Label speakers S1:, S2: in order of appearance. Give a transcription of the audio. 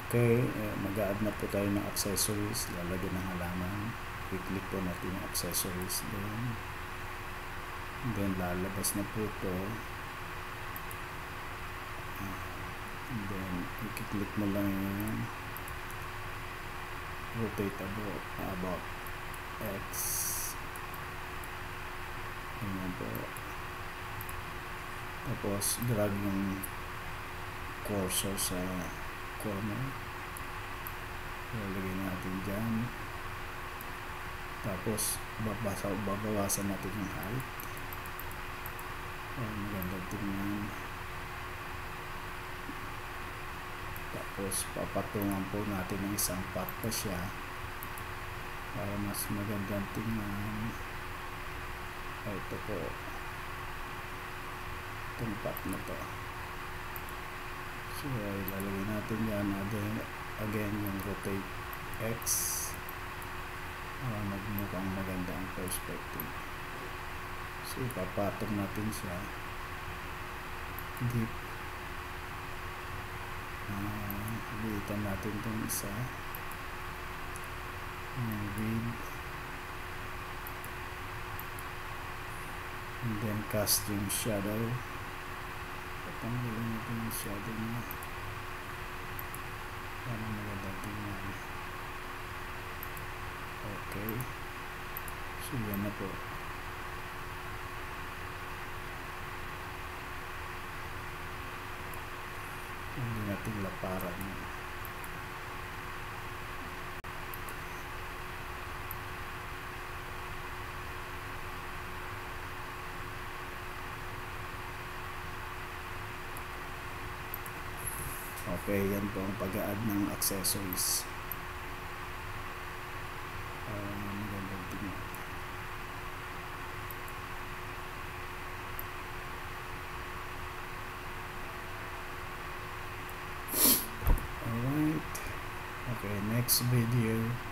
S1: Okay, mag-a-add na po tayo ng accessories. Lalagyan ng halaman. I-click po natin yung accessories doon. Then lalabas na po ito. And then i-click mo lang yung rotate about X. Ayan po. Tapos drag yung cursor sa corner. Lalagay natin dyan. Tapos babawasan natin yung height. Maganda tingnan. Tapos papatungan po natin ng isang path pa siya para mas magandang tingnan. Ito po, itong path na to. So ilalagay natin yan again yung rotate X para magmukhang maganda ang perspective. So ipapatong natin siya deep. Liitan natin itong isa yung width, and then cast yung shadow. Patanggalin natin yung shadow niya para maganda tingnan. Okay, so yan na po. Hindi natin laparan. Okay, yan po ang pag-a-add ng accessories. Magandang tingnan. Alright. Okay, next video.